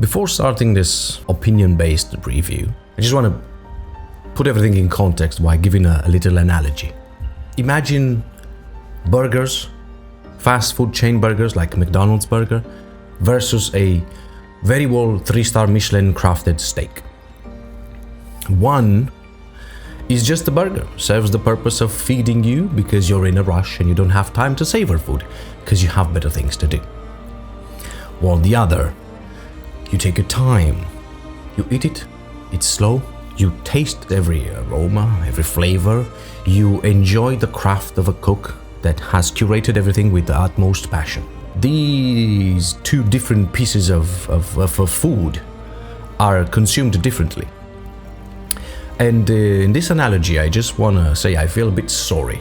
Before starting this opinion-based review, I just want to put everything in context by giving a little analogy. Imagine burgers, fast food chain burgers like McDonald's burger, versus a very well 3-star Michelin crafted steak. One is just a burger, serves the purpose of feeding you because you're in a rush and you don't have time to savor food because you have better things to do. While the other, you take your time, you eat it, it's slow, you taste every aroma, every flavor, you enjoy the craft of a cook that has curated everything with the utmost passion. These two different pieces of food are consumed differently. And in this analogy, I just want to say I feel a bit sorry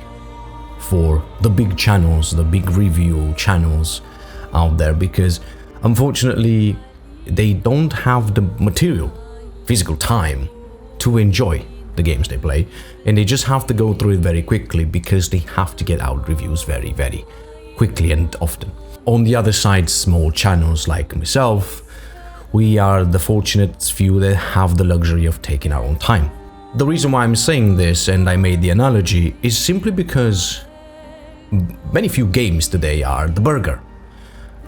for the big channels, the big review channels out there, because unfortunately they don't have the material, physical time to enjoy the games they play, and they just have to go through it very quickly because they have to get out reviews very, very quickly and often. On the other side, small channels like myself, we are the fortunate few that have the luxury of taking our own time. The reason why I'm saying this, and I made the analogy, is simply because very few games today are the burger.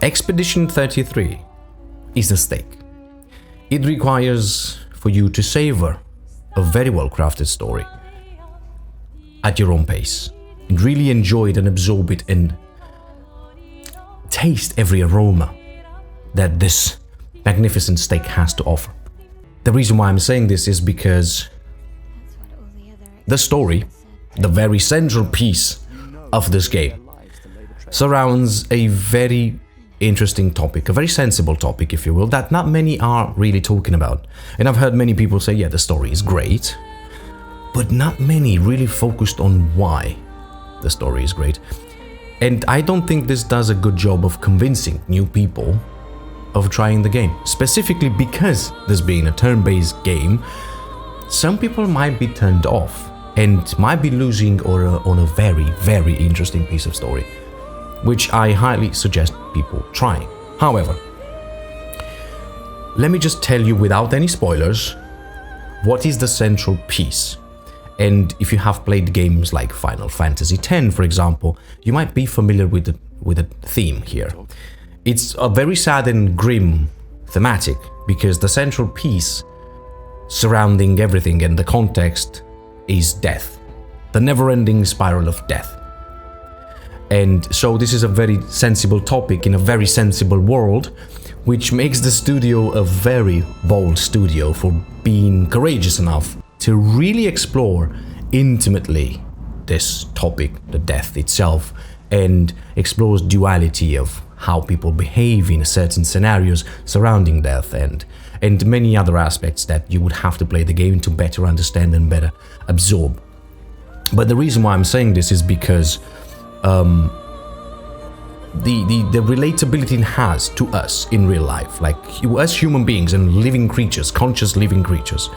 Expedition 33 is the steak. It requires for you to savor a very well-crafted story at your own pace, and really enjoy it and absorb it and taste every aroma that this magnificent steak has to offer. The reason why I'm saying this is because the story, the very central piece of this game, surrounds a very interesting topic, a very sensible topic, if you will, that not many are really talking about. And I've heard many people say, yeah, the story is great, but not many really focused on why the story is great. And I don't think this does a good job of convincing new people of trying the game. Specifically because this being a turn-based game, some people might be turned off and might be losing on a very, very interesting piece of story, which I highly suggest people trying. However, let me just tell you without any spoilers, what is the central piece. And if you have played games like Final Fantasy X, for example, you might be familiar with the theme here. It's a very sad and grim thematic, because the central piece surrounding everything and the context is death, the never-ending spiral of death. And so this is a very sensible topic in a very sensible world, which makes the studio a very bold studio for being courageous enough to really explore intimately this topic, the death itself, and explores duality of how people behave in certain scenarios surrounding death, and many other aspects that you would have to play the game to better understand and better absorb. But the reason why I'm saying this is because the relatability it has to us in real life, like as human beings and living creatures, conscious living creatures,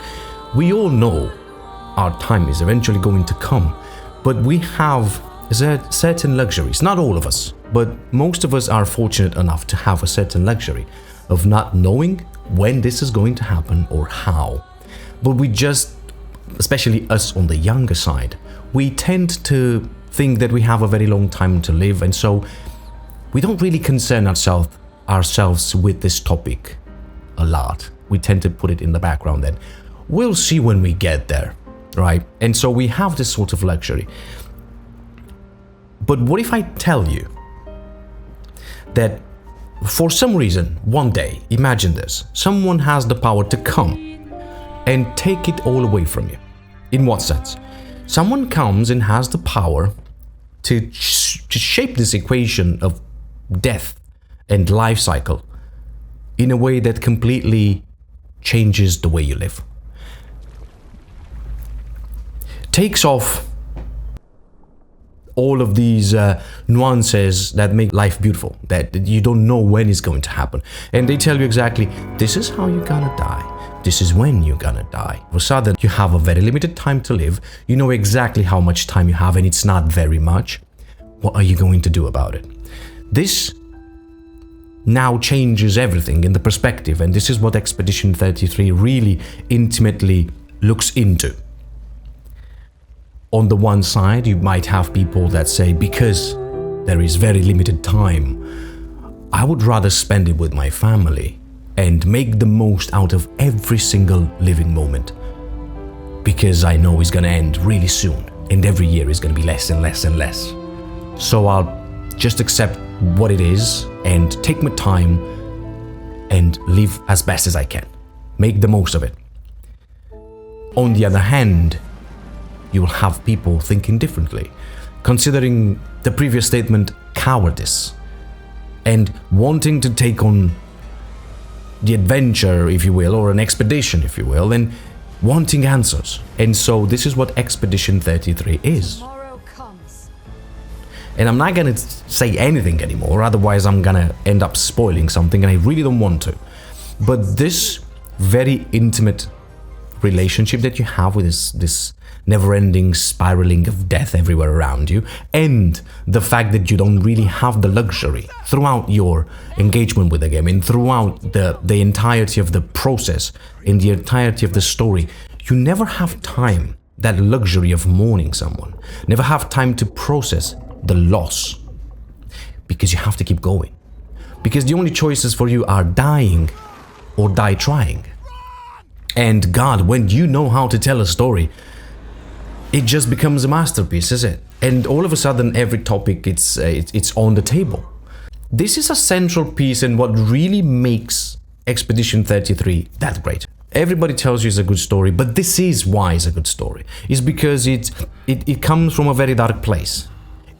we all know our time is eventually going to come, but we have certain luxuries. Not all of us, but most of us are fortunate enough to have a certain luxury of not knowing when this is going to happen or how. But we just, especially us on the younger side, we tend to think that we have a very long time to live, and so we don't really concern ourselves with this topic a lot. We tend to put it in the background and we'll see when we get there, right? And so we have this sort of luxury. But what if I tell you that for some reason, one day, imagine this, someone has the power to come and take it all away from you? In what sense? Someone comes and has the power to shape this equation of death and life cycle in a way that completely changes the way you live. Takes off all of these nuances that make life beautiful, that you don't know when it's going to happen. And they tell you exactly, this is how you're gonna die. This is when you're gonna die. All of a sudden, you have a very limited time to live. You know exactly how much time you have, and it's not very much. What are you going to do about it? This now changes everything in the perspective, and this is what Expedition 33 really intimately looks into. On the one side, you might have people that say, because there is very limited time, I would rather spend it with my family and make the most out of every single living moment, because I know it's gonna end really soon, and every year is gonna be less and less and less. So I'll just accept what it is and take my time and live as best as I can. Make the most of it. On the other hand, you will have people thinking differently, considering the previous statement cowardice, and wanting to take on the adventure, if you will, or an expedition, if you will, and wanting answers. And so this is what Expedition 33 is. And I'm not gonna say anything anymore, otherwise I'm gonna end up spoiling something, and I really don't want to. But this very intimate relationship that you have with this never-ending spiraling of death everywhere around you, and the fact that you don't really have the luxury throughout your engagement with the game and throughout the entirety of the process, in the entirety of the story, you never have time, that luxury of mourning someone, never have time to process the loss, because you have to keep going, because the only choices for you are dying or die trying. And God, when you know how to tell a story, it just becomes a masterpiece, is it? And all of a sudden, every topic it's on the table. This is a central piece, and what really makes Expedition 33 that great. Everybody tells you it's a good story, but this is why it's a good story. It's because it comes from a very dark place.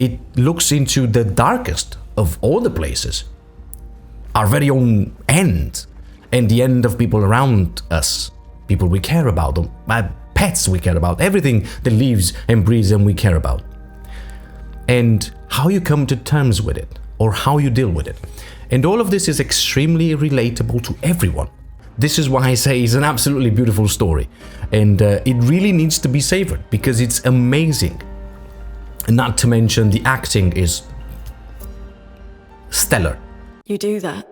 It looks into the darkest of all the places, our very own end, and the end of people around us, people we care about, pets we care about, everything that lives and breathes and we care about. And how you come to terms with it, or how you deal with it. And all of this is extremely relatable to everyone. This is why I say it's an absolutely beautiful story. And it really needs to be savored, because it's amazing. Not to mention the acting is stellar. You do that,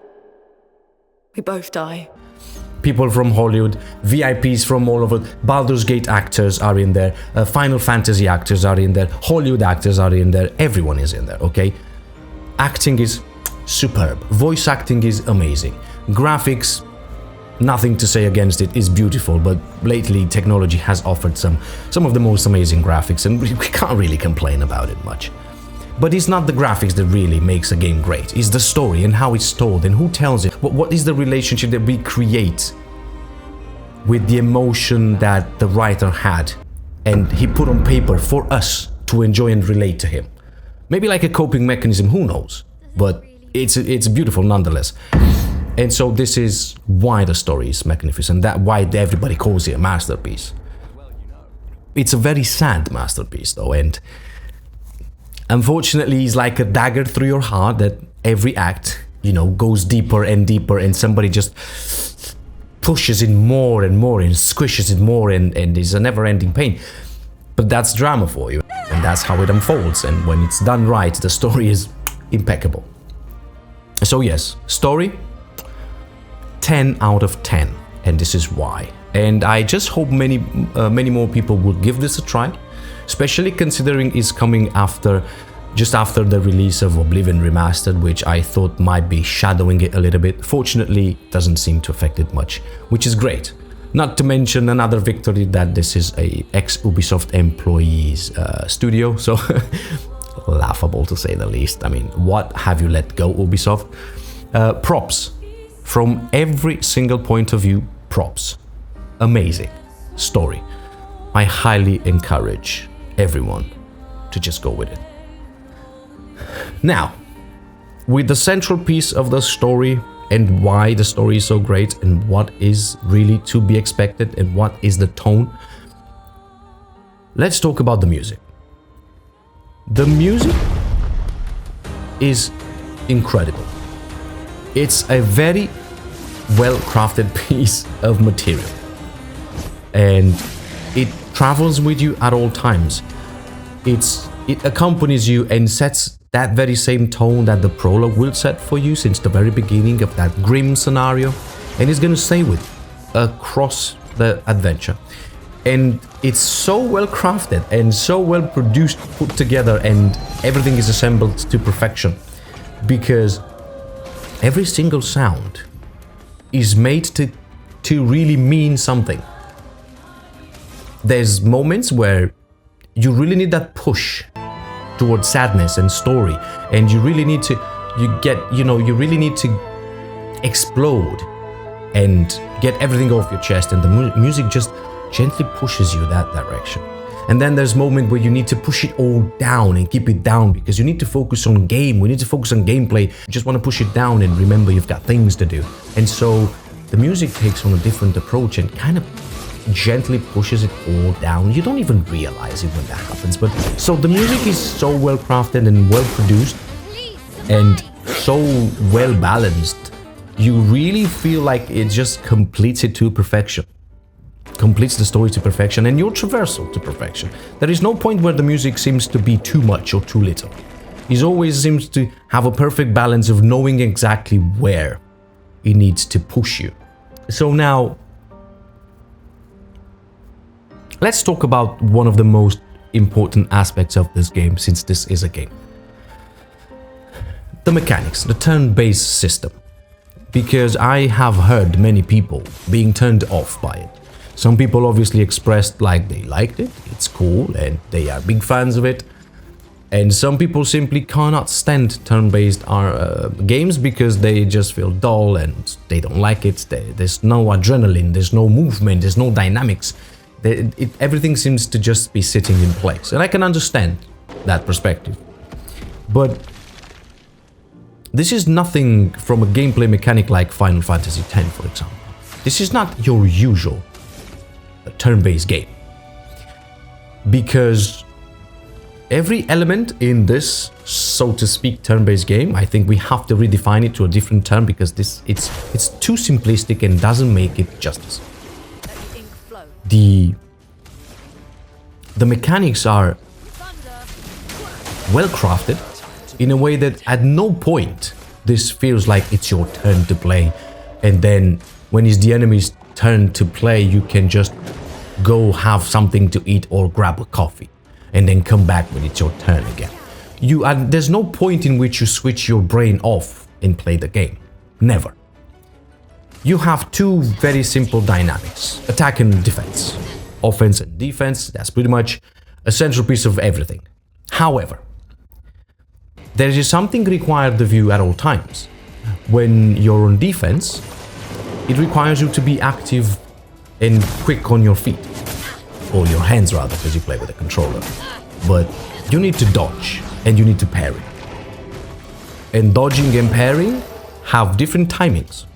we both die. People from Hollywood, VIPs from all over, Baldur's Gate actors are in there, Final Fantasy actors are in there, Hollywood actors are in there, everyone is in there, okay? Acting is superb, voice acting is amazing, graphics, nothing to say against it, is beautiful, but lately technology has offered some of the most amazing graphics, and we can't really complain about it much. But it's not the graphics that really makes a game great, it's the story and how it's told and who tells it. What is the relationship that we create with the emotion that the writer had and he put on paper for us to enjoy and relate to him. Maybe like a coping mechanism, who knows, but it's beautiful nonetheless. And so this is why the story is magnificent, that why everybody calls it a masterpiece. It's a very sad masterpiece though, and unfortunately it's like a dagger through your heart that every act, goes deeper and deeper, and somebody just pushes it more and more and squishes it more, and it's a never-ending pain. But that's drama for you, and that's how it unfolds, and when it's done right, the story is impeccable. So yes, story 10 out of 10, and this is why. And I just hope many more people would give this a try, especially considering it's coming just after the release of Oblivion Remastered, which I thought might be shadowing it a little bit. Fortunately, it doesn't seem to affect it much, which is great. Not to mention another victory that this is a ex-Ubisoft employee's studio, so laughable to say the least. I mean, what have you let go, Ubisoft? Props. From every single point of view, props. Amazing story. I highly encourage everyone to just go with it. Now, with the central piece of the story and why the story is so great and what is really to be expected and what is the tone, let's talk about the music. The music is incredible. It's a very well-crafted piece of material, and it travels with you at all times. It accompanies you and sets that very same tone that the prologue will set for you since the very beginning of that grim scenario, and it's going to stay with you across the adventure. And it's so well crafted and so well produced, put together, and everything is assembled to perfection, because every single sound is made to really mean something. There's moments where you really need that push towards sadness and story, and you really need to you really need to explode and get everything off your chest, and the music just gently pushes you that direction. And then there's moment where you need to push it all down and keep it down, because you need to focus on game, we need to focus on gameplay. You just want to push it down and remember you've got things to do. And so the music takes on a different approach and kind of gently pushes it all down. You don't even realize it when that happens. But so the music is so well crafted and well produced and so well balanced, you really feel like it just completes it to perfection, completes the story to perfection, and your traversal to perfection. There is no point where the music seems to be too much or too little. It always seems to have a perfect balance of knowing exactly where it needs to push you. So now, let's talk about one of the most important aspects of this game, since this is a game. The mechanics, the turn-based system. Because I have heard many people being turned off by it. Some people obviously expressed like they liked it, it's cool, and they are big fans of it. And some people simply cannot stand turn-based games because they just feel dull and they don't like it. There's no adrenaline, there's no movement, there's no dynamics. Everything seems to just be sitting in place. And I can understand that perspective. But this is nothing from a gameplay mechanic like Final Fantasy X, for example. This is not your usual turn-based game. Because every element in this, so to speak, turn-based game, I think we have to redefine it to a different term, because it's too simplistic and doesn't make it justice. The mechanics are well crafted in a way that at no point this feels like it's your turn to play, and then when it's the enemy's turn to play, you can just go have something to eat or grab a coffee and then come back when it's your turn again. There's no point in which you switch your brain off and play the game. Never. You have two very simple dynamics: attack and defense. Offense and defense, that's pretty much a central piece of everything. However, there is something required of you at all times. When you're on defense, it requires you to be active and quick on your feet. Or your hands rather, because you play with a controller. But you need to dodge and you need to parry. And dodging and parrying have different timings.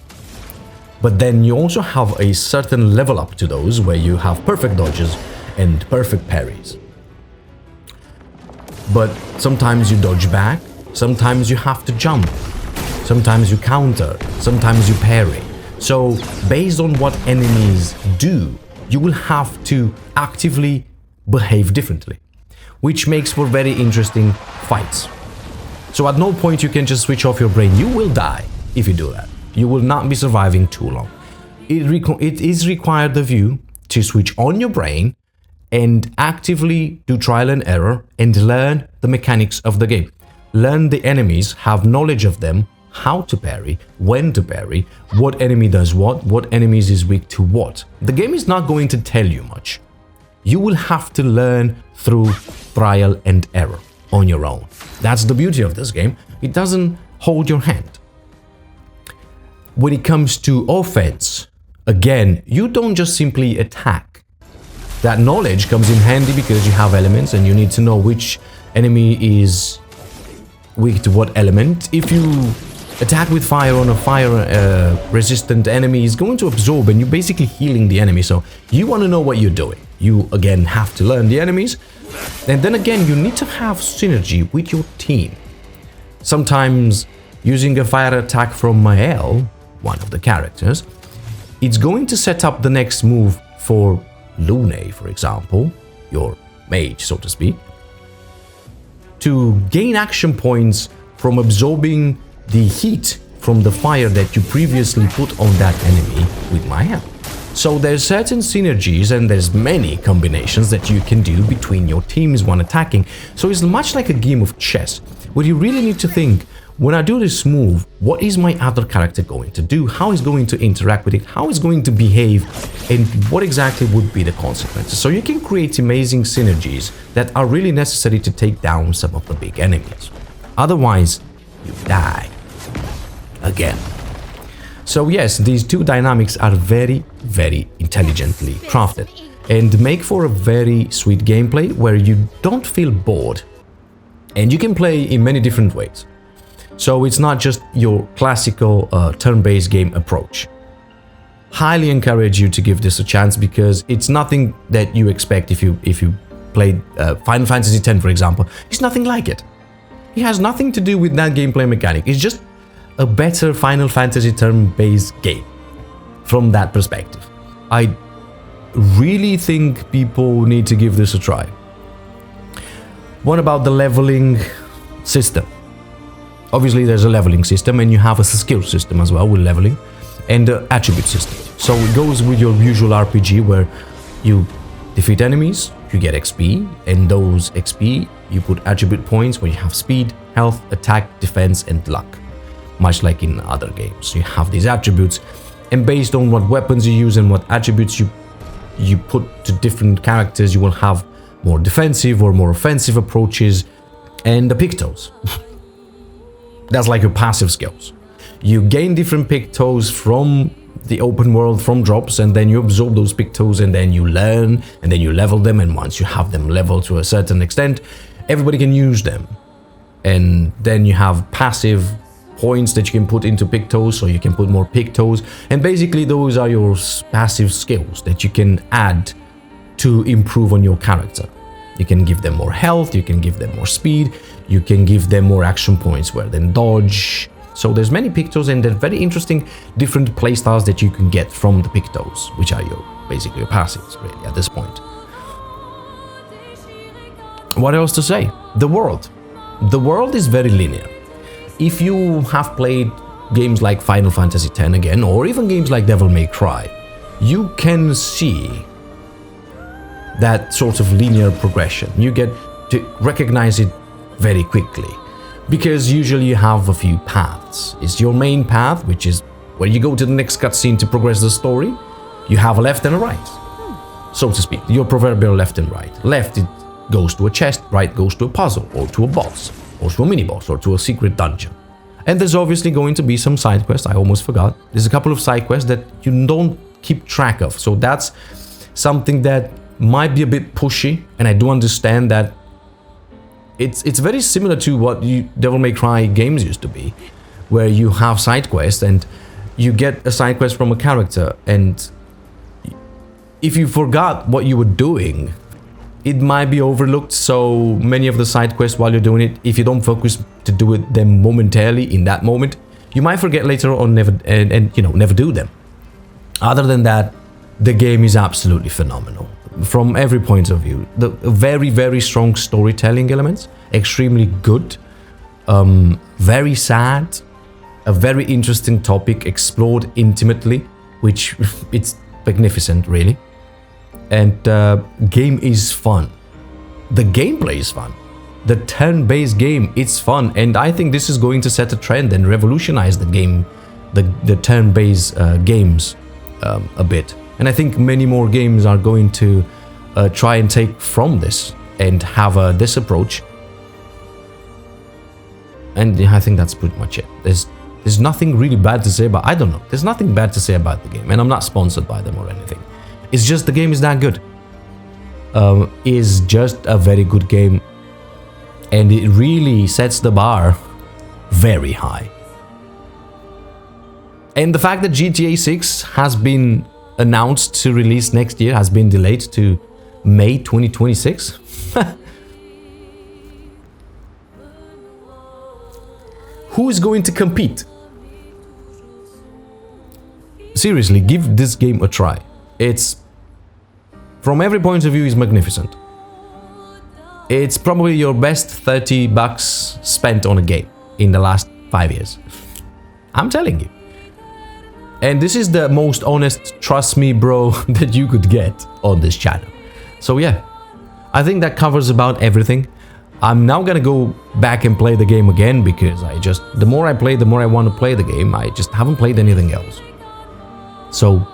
But then you also have a certain level up to those where you have perfect dodges and perfect parries. But sometimes you dodge back, sometimes you have to jump, sometimes you counter, sometimes you parry. So based on what enemies do, you will have to actively behave differently, which makes for very interesting fights. So at no point you can just switch off your brain. You will die if you do that. You will not be surviving too long. It is required of you to switch on your brain and actively do trial and error and learn the mechanics of the game. Learn the enemies, have knowledge of them, how to parry, when to parry, what enemy does what enemies is weak to what. The game is not going to tell you much. You will have to learn through trial and error on your own. That's the beauty of this game. It doesn't hold your hand. When it comes to offense, again, you don't just simply attack. That knowledge comes in handy because you have elements and you need to know which enemy is weak to what element. If you attack with fire on a fire resistant enemy, is going to absorb and you're basically healing the enemy. So you want to know what you're doing. You again have to learn the enemies, and then again you need to have synergy with your team. Sometimes using a fire attack from Mael, one of the characters, it's going to set up the next move for Lune, for example, your mage, so to speak, to gain action points from absorbing the heat from the fire that you previously put on that enemy with my help. So there's certain synergies and there's many combinations that you can do between your teams when attacking. So it's much like a game of chess, where you really need to think, when I do this move, what is my other character going to do? How is going to interact with it? How is going to behave? And what exactly would be the consequences? So you can create amazing synergies that are really necessary to take down some of the big enemies. Otherwise, you die. Again. So yes, these two dynamics are very, very intelligently crafted and make for a very sweet gameplay where you don't feel bored. And you can play in many different ways. So it's not just your classical turn-based game approach. Highly encourage you to give this a chance because it's nothing that you expect if you played Final Fantasy X, for example. It's nothing like it. It has nothing to do with that gameplay mechanic. It's just a better Final Fantasy turn-based game from that perspective. I really think people need to give this a try. What about the leveling system? Obviously there's a leveling system and you have a skill system as well with leveling and the attribute system. So it goes with your usual RPG where you defeat enemies, you get XP, and those XP you put attribute points where you have speed, health, attack, defense and luck. Much like in other games. You have these attributes and based on what weapons you use and what attributes you put to different characters, you will have more defensive or more offensive approaches and the pictos. That's like your passive skills. You gain different pictos from the open world, from drops, and then you absorb those pictos and then you learn and then you level them, and once you have them leveled to a certain extent, everybody can use them. And then you have passive points that you can put into pictos, so you can put more pictos, and basically those are your passive skills that you can add to improve on your character. You can give them more health, you can give them more speed, you can give them more action points where then dodge. So there's many pictos and there's very interesting different playstyles that you can get from the pictos, which are basically your passives really at this point. What else to say? The world. The world is very linear. If you have played games like Final Fantasy X again, or even games like Devil May Cry, you can see that sort of linear progression. You get to recognize it very quickly because usually you have a few paths. It's your main path, which is where you go to the next cutscene to progress the story. You have a left and a right, so to speak, your proverbial left and right. Left, it goes to a chest, right goes to a puzzle or to a boss or to a mini boss or to a secret dungeon. And there's obviously going to be some side quests. I almost forgot. There's a couple of side quests that you don't keep track of, so that's something that might be a bit pushy, and I do understand that it's very similar to what Devil May Cry games used to be, where you have side quests and you get a side quest from a character, and if you forgot what you were doing, it might be overlooked. So many of the side quests while you're doing it, if you don't focus to do them momentarily in that moment, you might forget later on and never do them. Other than that, the game is absolutely phenomenal from every point of view. The very, very strong storytelling elements, extremely good, very sad, a very interesting topic explored intimately, which it's magnificent really. And game is fun. The gameplay is fun. The turn-based game, it's fun, and I think this is going to set a trend and revolutionize the game, the turn-based games a bit. And I think many more games are going to try and take from this and have this approach. And I think that's pretty much it. There's nothing really bad to say about. I don't know. There's nothing bad to say about the game, and I'm not sponsored by them or anything. It's just the game is that good. Is just a very good game, and it really sets the bar very high. And the fact that GTA 6 has been announced to release next year, has been delayed to May 2026. Who is going to compete? Seriously, give this game a try. It's, from every point of view, is magnificent. it's probably your best 30 bucks spent on a game in the last 5 years. I'm telling you. And this is the most honest, trust me bro, that you could get on this channel. So yeah, I think that covers about everything. I'm now gonna go back and play the game again because the more I play, the more I want to play the game. I just haven't played anything else. So